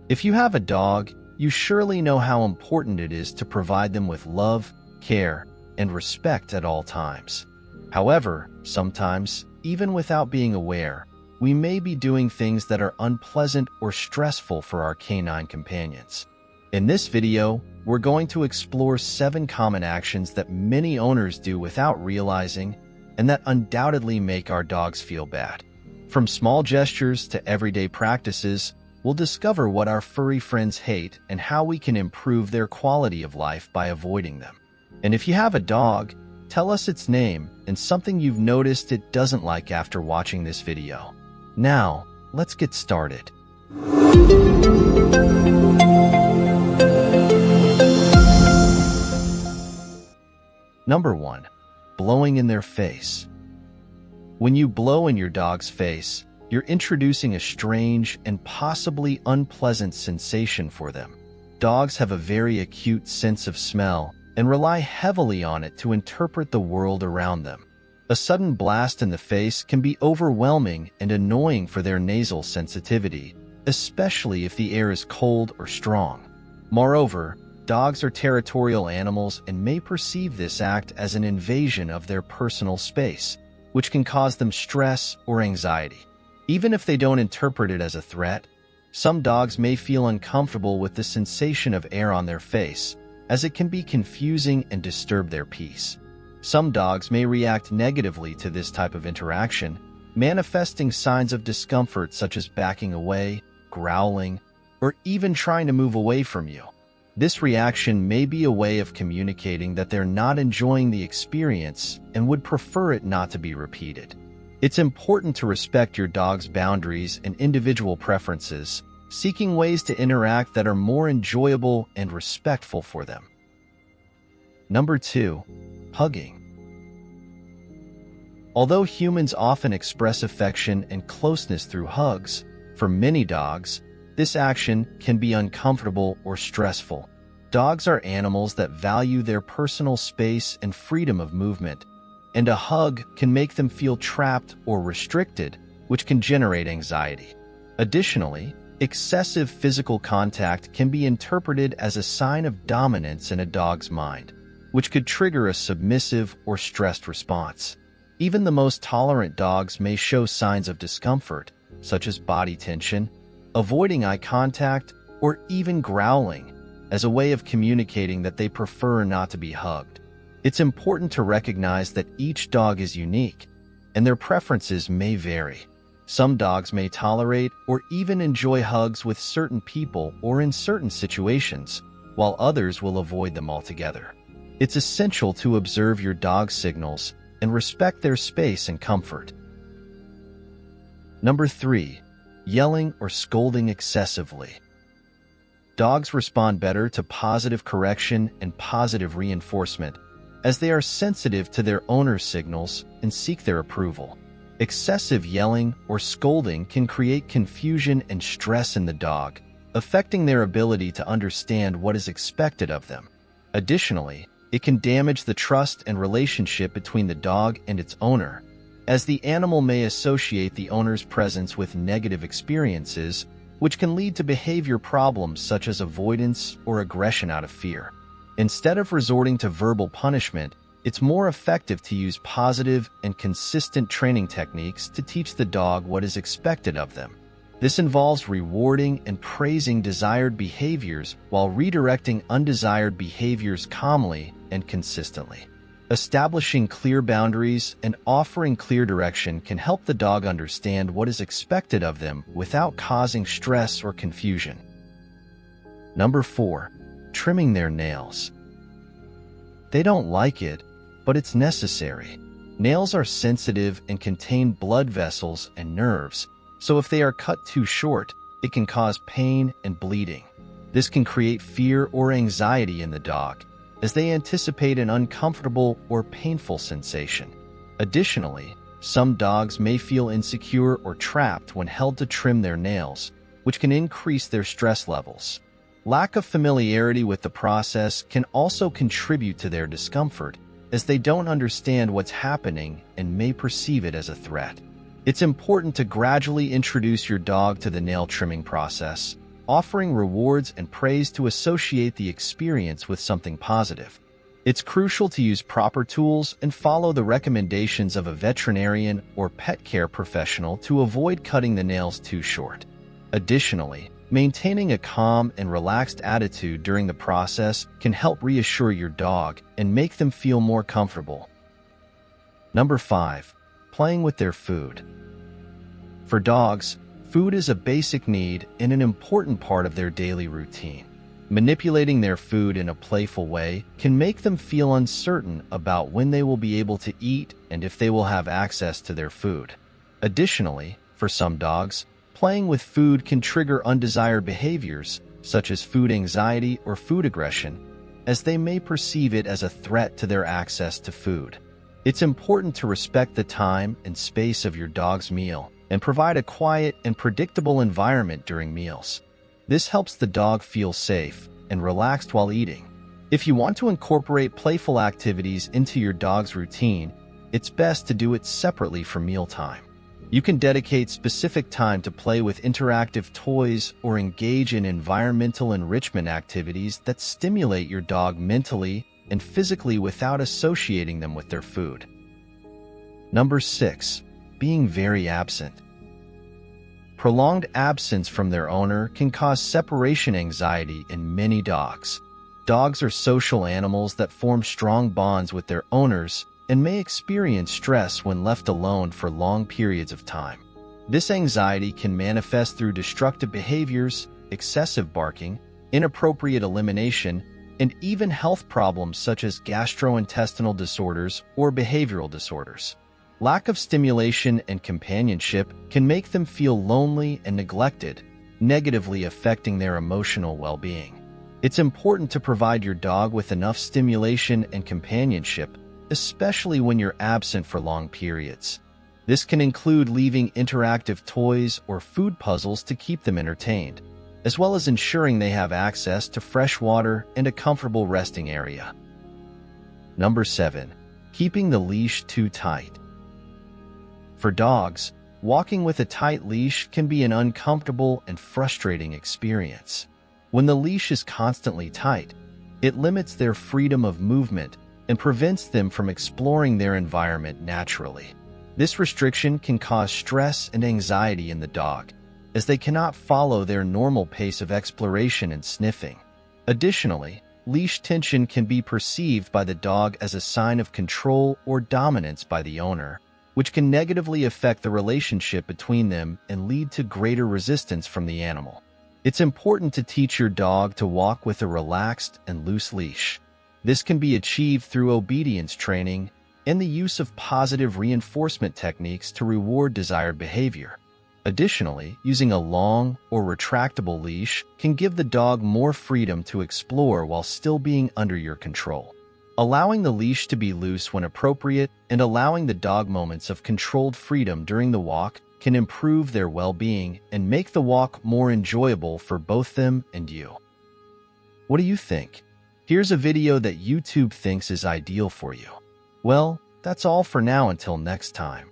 If you have a dog, you surely know how important it is to provide them with love, care, and respect at all times. However, sometimes, even without being aware, we may be doing things that are unpleasant or stressful for our canine companions. In this video, we're going to explore 7 common actions that many owners do without realizing and that undoubtedly make our dogs feel bad. From small gestures to everyday practices, we'll discover what our furry friends hate and how we can improve their quality of life by avoiding them. And if you have a dog, tell us its name and something you've noticed it doesn't like after watching this video. Now, let's get started. Number 1. Blowing in their face. When you blow in your dog's face, you're introducing a strange and possibly unpleasant sensation for them. Dogs have a very acute sense of smell and rely heavily on it to interpret the world around them. A sudden blast in the face can be overwhelming and annoying for their nasal sensitivity, especially if the air is cold or strong. Moreover, dogs are territorial animals and may perceive this act as an invasion of their personal space, which can cause them stress or anxiety. Even if they don't interpret it as a threat, some dogs may feel uncomfortable with the sensation of air on their face, as it can be confusing and disturb their peace. Some dogs may react negatively to this type of interaction, manifesting signs of discomfort such as backing away, growling, or even trying to move away from you. This reaction may be a way of communicating that they're not enjoying the experience and would prefer it not to be repeated. It's important to respect your dog's boundaries and individual preferences, seeking ways to interact that are more enjoyable and respectful for them. Number 2. Hugging. Although humans often express affection and closeness through hugs, for many dogs, this action can be uncomfortable or stressful. Dogs are animals that value their personal space and freedom of movement, and a hug can make them feel trapped or restricted, which can generate anxiety. Additionally, excessive physical contact can be interpreted as a sign of dominance in a dog's mind, which could trigger a submissive or stressed response. Even the most tolerant dogs may show signs of discomfort, such as body tension, avoiding eye contact, or even growling, as a way of communicating that they prefer not to be hugged. It's important to recognize that each dog is unique, and their preferences may vary. Some dogs may tolerate or even enjoy hugs with certain people or in certain situations, while others will avoid them altogether. It's essential to observe your dog's signals and respect their space and comfort. Number 3. Yelling or scolding excessively. Dogs respond better to positive correction and positive reinforcement, as they are sensitive to their owner's signals and seek their approval. Excessive yelling or scolding can create confusion and stress in the dog, affecting their ability to understand what is expected of them. Additionally, it can damage the trust and relationship between the dog and its owner, as the animal may associate the owner's presence with negative experiences, which can lead to behavior problems such as avoidance or aggression out of fear. Instead of resorting to verbal punishment, it's more effective to use positive and consistent training techniques to teach the dog what is expected of them. This involves rewarding and praising desired behaviors while redirecting undesired behaviors calmly and consistently. Establishing clear boundaries and offering clear direction can help the dog understand what is expected of them without causing stress or confusion. Number 4. Trimming their nails. They don't like it, but it's necessary. Nails are sensitive and contain blood vessels and nerves, so if they are cut too short, it can cause pain and bleeding. This can create fear or anxiety in the dog, as they anticipate an uncomfortable or painful sensation. Additionally, some dogs may feel insecure or trapped when held to trim their nails, which can increase their stress levels. Lack of familiarity with the process can also contribute to their discomfort, as they don't understand what's happening and may perceive it as a threat. It's important to gradually introduce your dog to the nail trimming process, offering rewards and praise to associate the experience with something positive. It's crucial to use proper tools and follow the recommendations of a veterinarian or pet care professional to avoid cutting the nails too short. Additionally, maintaining a calm and relaxed attitude during the process can help reassure your dog and make them feel more comfortable. Number 5. Playing with their food. For dogs, food is a basic need and an important part of their daily routine. Manipulating their food in a playful way can make them feel uncertain about when they will be able to eat and if they will have access to their food. Additionally, for some dogs, playing with food can trigger undesired behaviors, such as food anxiety or food aggression, as they may perceive it as a threat to their access to food. It's important to respect the time and space of your dog's meal and provide a quiet and predictable environment during meals. This helps the dog feel safe and relaxed while eating. If you want to incorporate playful activities into your dog's routine, it's best to do it separately from mealtime. You can dedicate specific time to play with interactive toys or engage in environmental enrichment activities that stimulate your dog mentally and physically without associating them with their food. Number 6. Being very absent. Prolonged absence from their owner can cause separation anxiety in many dogs. Dogs are social animals that form strong bonds with their owners and may experience stress when left alone for long periods of time. This anxiety can manifest through destructive behaviors, excessive barking, inappropriate elimination, and even health problems such as gastrointestinal disorders or behavioral disorders. Lack of stimulation and companionship can make them feel lonely and neglected, negatively affecting their emotional well-being. It's important to provide your dog with enough stimulation and companionship, especially when you're absent for long periods. This can include leaving interactive toys or food puzzles to keep them entertained, as well as ensuring they have access to fresh water and a comfortable resting area. Number 7. Keeping the leash too tight. For dogs, walking with a tight leash can be an uncomfortable and frustrating experience. When the leash is constantly tight, it limits their freedom of movement and prevents them from exploring their environment naturally. This restriction can cause stress and anxiety in the dog, as they cannot follow their normal pace of exploration and sniffing. Additionally, leash tension can be perceived by the dog as a sign of control or dominance by the owner, which can negatively affect the relationship between them and lead to greater resistance from the animal. It's important to teach your dog to walk with a relaxed and loose leash. This can be achieved through obedience training and the use of positive reinforcement techniques to reward desired behavior. Additionally, using a long or retractable leash can give the dog more freedom to explore while still being under your control. Allowing the leash to be loose when appropriate and allowing the dog moments of controlled freedom during the walk can improve their well-being and make the walk more enjoyable for both them and you. What do you think? Here's a video that YouTube thinks is ideal for you. Well, that's all for now until next time.